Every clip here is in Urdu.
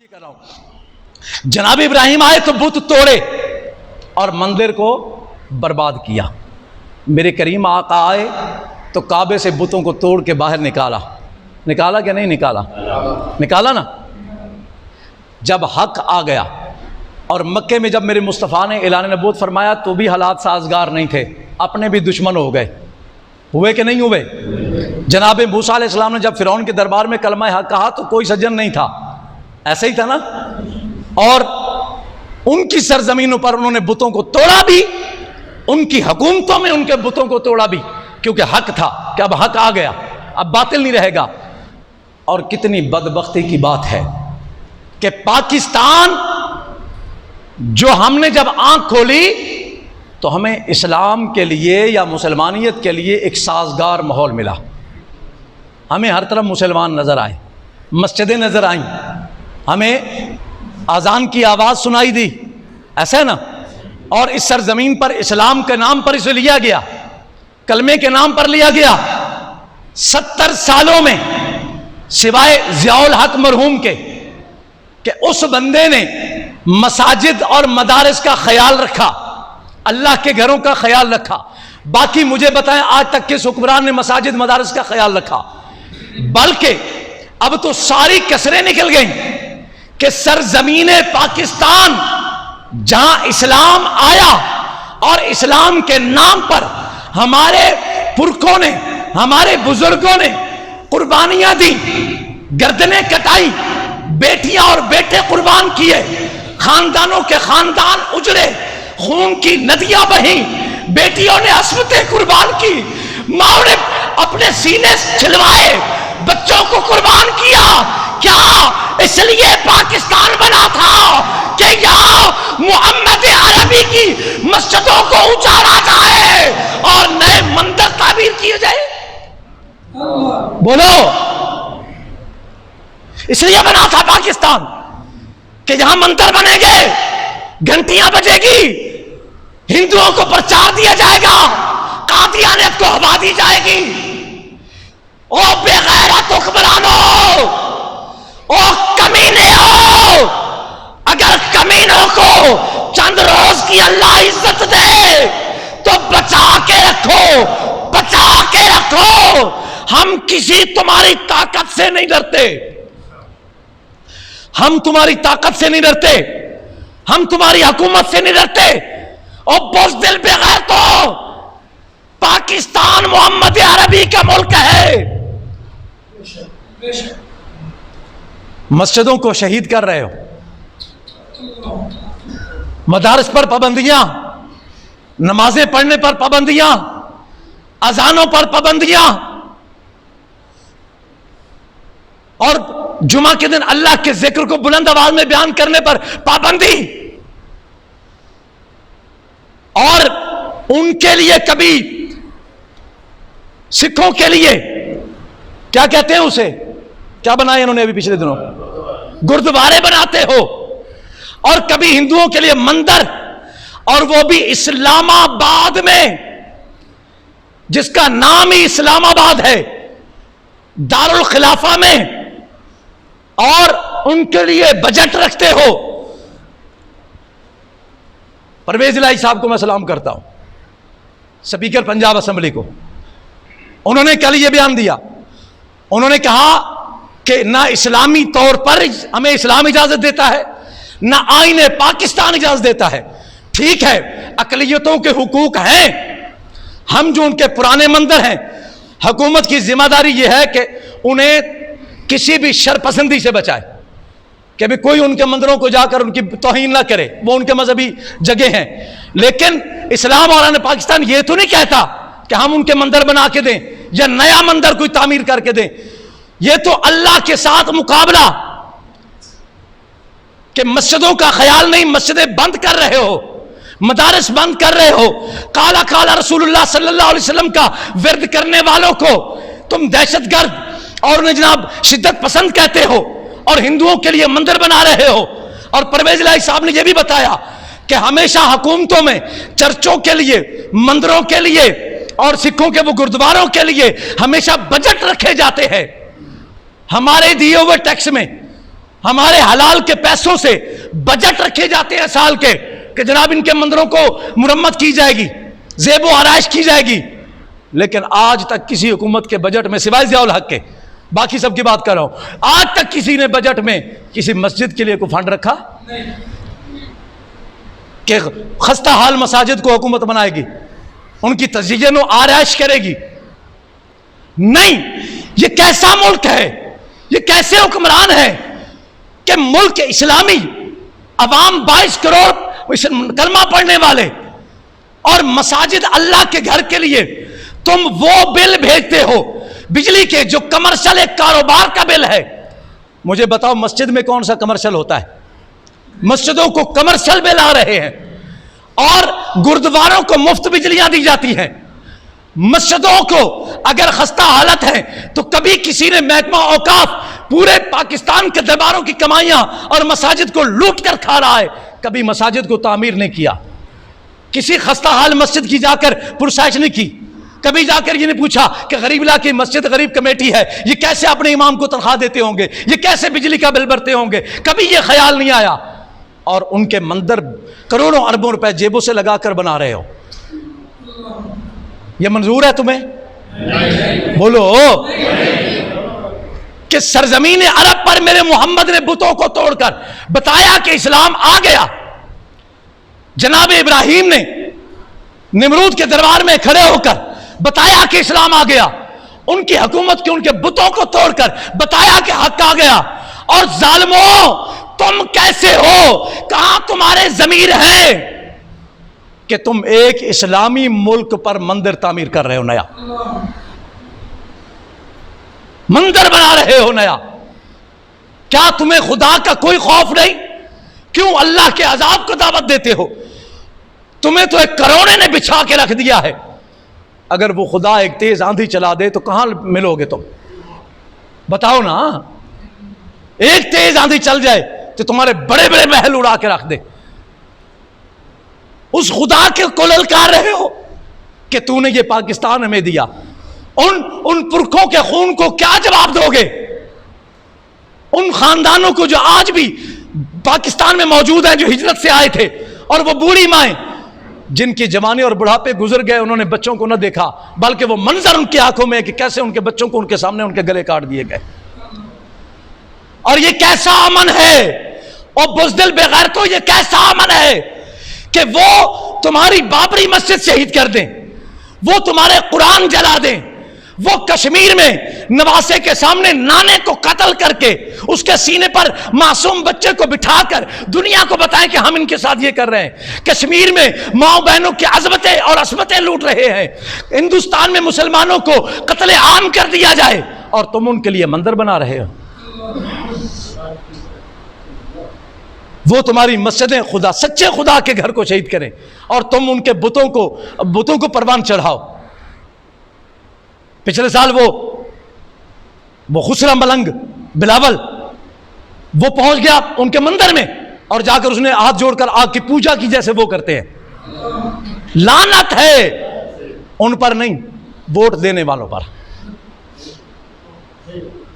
کر رہا ہوں. جناب ابراہیم آئے تو بت توڑے اور مندر کو برباد کیا. میرے کریم آقا آئے تو کعبے سے بتوں کو توڑ کے باہر نکالا کہ نہیں نکالا نا. جب حق آ گیا اور مکے میں جب میرے مصطفیٰ نے اعلان نبوت فرمایا تو بھی حالات سازگار نہیں تھے، اپنے بھی دشمن ہو گئے. ہوئے کہ نہیں ہوئے؟ جناب موسیٰ علیہ السلام نے جب فرعون کے دربار میں کلمہ حق کہا تو کوئی سجن نہیں تھا، ایسے ہی تھا نا. اور ان کی سرزمینوں پر انہوں نے بتوں کو توڑا بھی، ان کی حکومتوں میں ان کے بتوں کو توڑا بھی، کیونکہ حق تھا کہ اب حق آ گیا، اب باطل نہیں رہے گا. اور کتنی بدبختی کی بات ہے کہ پاکستان جو ہم نے جب آنکھ کھولی تو ہمیں اسلام کے لیے یا مسلمانیت کے لیے ایک سازگار ماحول ملا. ہمیں ہر طرف مسلمان نظر آئے، مسجدیں نظر آئیں، ہمیں اذان کی آواز سنائی دی، ایسا ہے نا. اور اس سرزمین پر اسلام کے نام پر اسے لیا گیا، کلمے کے نام پر لیا گیا. 70 سالوں میں سوائے ضیاء الحق مرحوم کے کہ اس بندے نے مساجد اور مدارس کا خیال رکھا، اللہ کے گھروں کا خیال رکھا. باقی مجھے بتائیں آج تک کس حکمران نے مساجد مدارس کا خیال رکھا؟ بلکہ اب تو ساری کسریں نکل گئیں کہ سرزمین پاکستان جہاں اسلام آیا اور اسلام کے نام پر ہمارے پرکھوں نے، ہمارے بزرگوں نے قربانیاں دی، گردنیں کٹائی، بیٹیاں اور بیٹے قربان کیے، خاندانوں کے خاندان اجڑے، خون کی ندیاں بہیں، بیٹیوں نے عصمتیں قربان کی، ماں نے اپنے سینے چھلوائے، بچوں کو قربان کیا. کیا اس لیے پاکستان بنا تھا کہ یہاں محمد عربی کی مسجدوں کو اجاڑا جائے اور نئے مندر تعمیر کیے جائے؟ بولو، اس لیے بنا تھا پاکستان کہ یہاں مندر بنے گے، گھنٹیاں بجے گی، ہندوؤں کو پرچار دیا جائے گا، قادیانیت کو ہوا دی جائے گی. او بے غیرت حکمرانوں، او کمینے ہو، اگر کمینوں کو چند روز کی اللہ عزت دے تو بچا کے رکھو، بچا کے رکھو. ہم کسی تمہاری طاقت سے نہیں ڈرتے، ہم تمہاری طاقت سے نہیں ڈرتے، ہم تمہاری حکومت سے نہیں ڈرتے. اور بزدل بغیر تو پاکستان محمد عربی کا ملک ہے. مسجدوں کو شہید کر رہے ہو، مدارس پر پابندیاں، نمازیں پڑھنے پر پابندیاں، اذانوں پر پابندیاں، اور جمعہ کے دن اللہ کے ذکر کو بلند آواز میں بیان کرنے پر پابندی. اور ان کے لیے کبھی سکھوں کے لیے کیا کہتے ہیں اسے، کیا بنائے انہوں نے ابھی پچھلے دنوں، گردوارے بناتے ہو. اور کبھی ہندوؤں کے لیے مندر، اور وہ بھی اسلام آباد میں جس کا نام ہی اسلام آباد ہے، دارالخلافہ میں، اور ان کے لیے بجٹ رکھتے ہو. پرویز الہی صاحب کو میں سلام کرتا ہوں، سپیکر پنجاب اسمبلی کو. انہوں نے کل یہ بیان دیا، انہوں نے کہا کہ نہ اسلامی طور پر ہمیں اسلام اجازت دیتا ہے، نہ آئین پاکستان اجازت دیتا ہے. ٹھیک ہے، اقلیتوں کے حقوق ہیں، ہم جو ان کے پرانے مندر ہیں، حکومت کی ذمہ داری یہ ہے کہ انہیں کسی بھی شرپسندی سے بچائے، کہ بھی کوئی ان کے مندروں کو جا کر ان کی توہین نہ کرے، وہ ان کے مذہبی جگہ ہیں. لیکن اسلام اور آئین پاکستان یہ تو نہیں کہتا کہ ہم ان کے مندر بنا کے دیں یا نیا مندر کوئی تعمیر کر کے دیں. یہ تو اللہ کے ساتھ مقابلہ کہ مسجدوں کا خیال نہیں، مسجدیں بند کر رہے ہو، مدارس بند کر رہے ہو. کالا کالا رسول اللہ صلی اللہ علیہ وسلم کا ورد کرنے والوں کو تم دہشت گرد اور انہیں جناب شدت پسند کہتے ہو، اور ہندوؤں کے لیے مندر بنا رہے ہو. اور پرویز الہی صاحب نے یہ بھی بتایا کہ ہمیشہ حکومتوں میں چرچوں کے لیے، مندروں کے لیے، اور سکھوں کے وہ گردواروں کے لیے ہمیشہ بجٹ رکھے جاتے ہیں. ہمارے دیے ہوئے ٹیکس میں ہمارے حلال کے پیسوں سے بجٹ رکھے جاتے ہیں سال کے کہ جناب ان کے مندروں کو مرمت کی جائے گی، زیب و آرائش کی جائے گی، لیکن آج تک کسی حکومت کے بجٹ میں سوائے ضیاء الحق کے، باقی سب کی بات کر رہا ہوں، آج تک کسی نے بجٹ میں کسی مسجد کے لیے کوئی فنڈ رکھا کہ خستہ حال مساجد کو حکومت بنائے گی، ان کی تزئین و آرائش کرے گی؟ نہیں۔ یہ کیسا ملک ہے، یہ کیسے حکمران ہے کہ ملک اسلامی، عوام 22 کروڑ کلمہ پڑھنے والے، اور مساجد اللہ کے گھر کے لیے تم وہ بل بھیجتے ہو بجلی کے جو کمرشل ایک کاروبار کا بل ہے۔ مجھے بتاؤ مسجد میں کون سا کمرشل ہوتا ہے؟ مسجدوں کو کمرشل بل آ رہے ہیں، اور گردواروں کو مفت بجلیاں دی جاتی ہیں۔ مسجدوں کو اگر خستہ حالت ہے تو کبھی کسی نے محکمہ اوقاف پورے پاکستان کے درباروں کی کمائیاں اور مساجد کو لوٹ کر کھا رہا ہے، کبھی مساجد کو تعمیر نہیں کیا، کسی خستہ حال مسجد کی جا کر پرسائش نہیں کی، کبھی جا کر یہ نہیں پوچھا کہ غریب علاقے کی مسجد غریب کمیٹی ہے، یہ کیسے اپنے امام کو تنخواہ دیتے ہوں گے، یہ کیسے بجلی کا بل بھرتے ہوں گے، کبھی یہ خیال نہیں آیا، اور ان کے مندر کروڑوں اربوں روپے جیبوں سے لگا کر بنا رہے ہو۔ یہ منظور ہے تمہیں؟ بولو کہ سرزمین عرب پر میرے محمد نے بتوں کو توڑ کر بتایا کہ اسلام آ گیا۔ جناب ابراہیم نے نمرود کے دربار میں کھڑے ہو کر بتایا کہ اسلام آ گیا، ان کی حکومت کے ان کے بتوں کو توڑ کر بتایا کہ حق آ گیا۔ اور ظالموں تم کیسے ہو، کہاں تمہارے ضمیر ہے کہ تم ایک اسلامی ملک پر مندر تعمیر کر رہے ہو، نیا مندر بنا رہے ہو نیا؟ کیا تمہیں خدا کا کوئی خوف نہیں؟ کیوں اللہ کے عذاب کو دعوت دیتے ہو؟ تمہیں تو ایک کروڑے نے بچھا کے رکھ دیا ہے، اگر وہ خدا ایک تیز آندھی چلا دے تو کہاں ملو گے تم؟ بتاؤ نا، ایک تیز آندھی چل جائے تو تمہارے بڑے بڑے محل اڑا کے رکھ دے، اس خدا کے کو للکار رہے ہو کہ تو نے یہ پاکستان ہمیں دیا، ان پرکھوں کے خون کو کیا جواب دو گے؟ ان خاندانوں کو جو آج بھی پاکستان میں موجود ہیں، جو ہجرت سے آئے تھے، اور وہ بوڑھی مائیں جن کی جوانی اور بڑھاپے گزر گئے، انہوں نے بچوں کو نہ دیکھا، بلکہ وہ منظر ان کی آنکھوں میں ہے کہ کیسے ان کے بچوں کو ان کے سامنے ان کے گلے کاٹ دیے گئے۔ اور یہ کیسا امن ہے، اور بزدل بغیرتوں یہ کیسا امن ہے کہ وہ تمہاری بابری مسجد شہید کر دیں، وہ تمہارے قرآن جلا دیں، وہ کشمیر میں نواسے کے سامنے نانے کو قتل کر کے اس کے سینے پر معصوم بچے کو بٹھا کر دنیا کو بتائیں کہ ہم ان کے ساتھ یہ کر رہے ہیں، کشمیر میں ماؤں بہنوں کی عظمتیں اور عصمتیں لوٹ رہے ہیں، ہندوستان میں مسلمانوں کو قتل عام کر دیا جائے، اور تم ان کے لیے مندر بنا رہے ہو۔ وہ تمہاری مسجدیں خدا، سچے خدا کے گھر کو شہید کریں، اور تم ان کے بتوں کو پروان چڑھاؤ۔ پچھلے سال وہ خسرا ملنگ بلاول وہ پہنچ گیا ان کے مندر میں، اور جا کر اس نے ہاتھ جوڑ کر آگ کی پوجا کی جیسے وہ کرتے ہیں۔ لعنت ہے ان پر نہیں، ووٹ دینے والوں پر،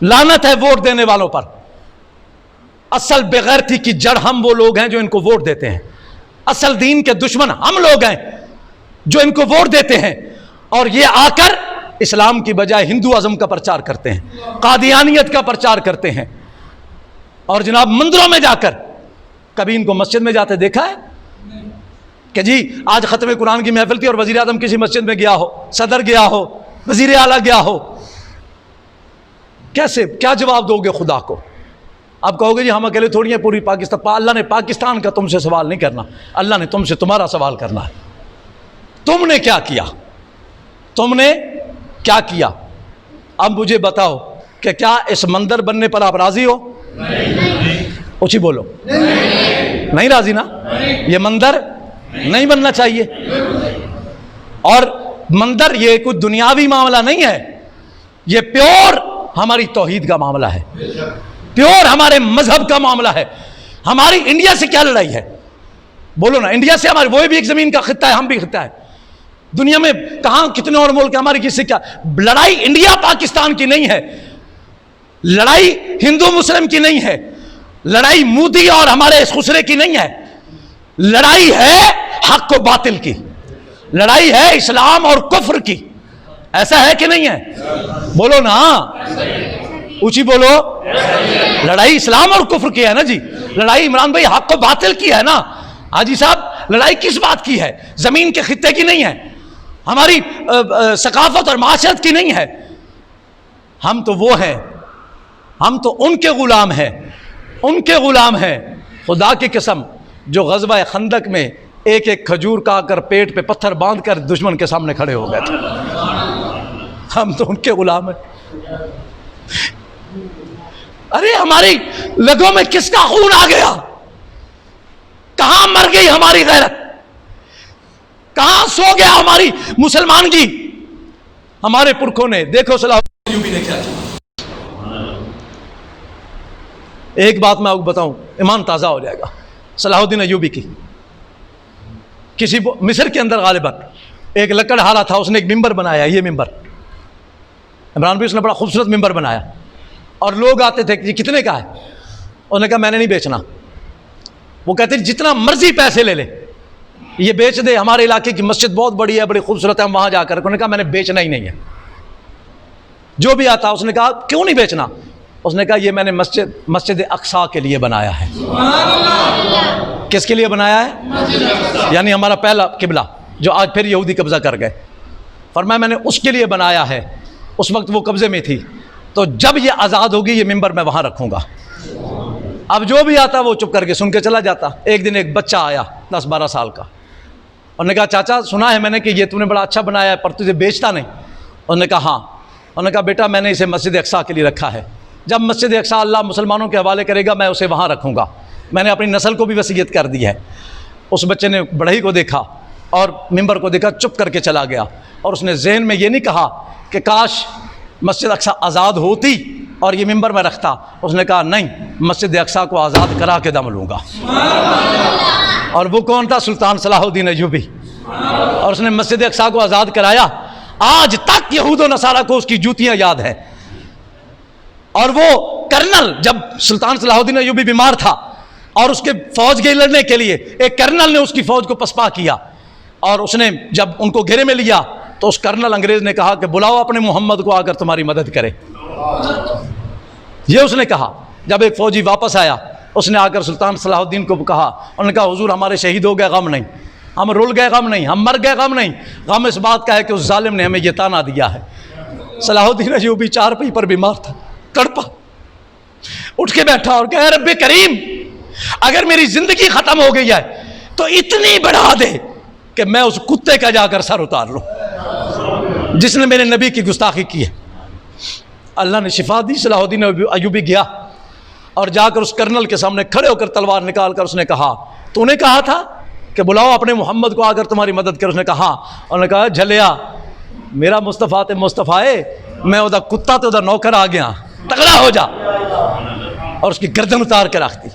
لعنت ہے ووٹ دینے والوں پر۔ اصل بغیرتی کی جڑ ہم وہ لوگ ہیں جو ان کو ووٹ دیتے ہیں، اصل دین کے دشمن ہم لوگ ہیں جو ان کو ووٹ دیتے ہیں، اور یہ آ کر اسلام کی بجائے ہندو ازم کا پرچار کرتے ہیں، قادیانیت کا پرچار کرتے ہیں، اور جناب مندروں میں جا کر کبھی ان کو مسجد میں جاتے دیکھا ہے کہ جی آج ختم قرآن کی محفل تھی اور وزیر اعظم کسی مسجد میں گیا ہو، صدر گیا ہو، وزیر اعلیٰ گیا ہو؟ کیسے، کیا جواب دو گے خدا کو؟ آپ کہو گے جی ہم اکیلے تھوڑی ہیں، پوری پاکستان، اللہ نے پاکستان کا تم سے سوال نہیں کرنا، اللہ نے تم سے تمہارا سوال کرنا ہے۔ تم نے کیا کیا؟ تم نے کیا کیا؟ اب مجھے بتاؤ کہ کیا اس مندر بننے پر آپ راضی ہو؟ اونچی بولو۔ نہیں راضی نا؟ یہ مندر نہیں بننا چاہیے، اور مندر یہ کوئی دنیاوی معاملہ نہیں ہے، یہ پیور ہماری توحید کا معاملہ ہے، پیور ہمارے مذہب کا معاملہ ہے۔ ہماری انڈیا سے کیا لڑائی ہے؟ بولو نا، انڈیا سے ہماری، وہ بھی ایک زمین کا خطہ ہے، ہم بھی خطہ ہے، دنیا میں کہاں کتنے اور ملک ہماری کس سے کیا لڑائی؟ انڈیا پاکستان کی نہیں ہے، لڑائی ہندو مسلم کی نہیں ہے، لڑائی مودی اور ہمارے اس خسرے کی نہیں ہے، لڑائی ہے حق و باطل کی، لڑائی ہے اسلام اور کفر کی. ایسا ہے کہ نہیں ہے؟ بولو نا، اونچی بولو. لڑائی اسلام اور کفر کی ہے نا جی. لڑائی عمران بھائی حق و باطل کی ہے نا. حاجی صاحب لڑائی کس بات کی ہے؟ زمین کے خطے کی نہیں ہے، ہماری ثقافت اور معاشرت کی نہیں ہے. ہم تو وہ ہیں، ہم تو ان کے غلام ہیں، ان کے غلام ہیں. خدا کی قسم جو غزوہ خندق میں ایک ایک کھجور کا کر پیٹ پہ پتھر باندھ کر دشمن کے سامنے کھڑے ہو گئے تھے، ہم تو ان کے غلام ہیں. ارے ہماری لگوں میں کس کا خون آ گیا؟ کہاں مر گئی ہماری غیرت؟ کہاں سو گیا ہماری مسلمان کی؟ ہمارے پرکھوں نے دیکھو صلاح الدین ایوبی نے کیا کیا. ایک بات میں آپ کو بتاؤں، ایمان تازہ ہو جائے گا. صلاح الدین ایوبی کی کسی مصر کے اندر غالباً ایک لکڑ ہارا تھا، اس نے ایک ممبر بنایا. یہ ممبر عمران بھائی اس نے بڑا خوبصورت ممبر بنایا، اور لوگ آتے تھے کہ یہ کتنے کا ہے؟ انہوں نے کہا میں نے نہیں بیچنا. وہ کہتے ہیں جتنا مرضی پیسے لے لے، یہ بیچ دے، ہمارے علاقے کی مسجد بہت بڑی ہے، بڑی خوبصورت ہے، ہم وہاں جا کر. انہوں نے کہا میں نے بیچنا ہی نہیں ہے. جو بھی آتا اس نے کہا کیوں نہیں بیچنا؟ اس نے کہا یہ میں نے مسجد اقصیٰ کے لیے بنایا ہے. کس کے لیے بنایا ہے؟ یعنی ہمارا پہلا قبلہ جو آج پھر یہودی قبضہ کر گئے. فرمایا میں نے اس کے لیے بنایا ہے. اس وقت وہ قبضے میں تھی، تو جب یہ آزاد ہوگی یہ ممبر میں وہاں رکھوں گا. اب جو بھی آتا وہ چپ کر کے سن کے چلا جاتا. ایک دن ایک بچہ آیا 10-12 سال کا، انہوں نے کہا چاچا سنا ہے میں نے کہ یہ تم نے بڑا اچھا بنایا ہے پر تجھے بیچتا نہیں. انہوں نے کہا ہاں. انہوں نے کہا بیٹا میں نے اسے مسجد اقصیٰ کے لیے رکھا ہے، جب مسجد اقصیٰ اللہ مسلمانوں کے حوالے کرے گا میں اسے وہاں رکھوں گا. میں نے اپنی نسل کو بھی وصیت کر دی ہے. اس بچے نے بڑھئی کو دیکھا اور ممبر کو دیکھا، چپ کر کے چلا گیا. اور اس نے ذہن میں یہ نہیں کہا کہ کاش مسجد اقصیٰ آزاد ہوتی اور یہ ممبر میں رکھتا. اس نے کہا نہیں، مسجد اقصیٰ کو آزاد کرا کے دم لوں گا. اور وہ کون تھا؟ سلطان صلاح الدین ایوبی. اور اس نے مسجد اقصیٰ کو آزاد کرایا. آج تک یہود و نصارہ کو اس کی جوتیاں یاد ہے. اور وہ کرنل، جب سلطان صلاح الدین ایوبی بیمار تھا اور اس کے فوج گئی لڑنے کے لیے، ایک کرنل نے اس کی فوج کو پسپا کیا. اور اس نے جب ان کو گھیرے میں لیا تو اس کرنل انگریز نے کہا کہ بلاؤ اپنے محمد کو آ کر تمہاری مدد کرے. یہ اس نے کہا. جب ایک فوجی واپس آیا اس نے آ کر سلطان صلاح الدین کو کہا، انہوں نے کہا حضور ہمارے شہید ہو گئے غم نہیں، ہم رول گئے غم نہیں، ہم مر گئے غم نہیں، غم اس بات کا ہے کہ اس ظالم نے ہمیں یہ تانا دیا ہے. صلاح الدین ایوبی چارپائی پر بیمار تھا، تڑپا، اٹھ کے بیٹھا اور کہا رب کریم اگر میری زندگی ختم ہو گئی ہے تو اتنی بڑھا دے کہ میں اس کتے کا جا کر سر اتار لوں جس نے میرے نبی کی گستاخی کی ہے. اللہ نے شفا دی. صلاح الدین ایوبی گیا اور جا کر اس کرنل کے سامنے کھڑے ہو کر تلوار نکال کر اس نے کہا تو نے کہا تھا کہ بلاؤ اپنے محمد کو آ کر تمہاری مدد کر. اس نے کہا، انہوں نے کہا جھلیا میرا مصطفیٰ تے مصطفیٰ ہے، میں وہ کتا تے وہ نوکر آ گیا، تگڑا ہو جا. اور اس کی گردن اتار کے رکھ دی.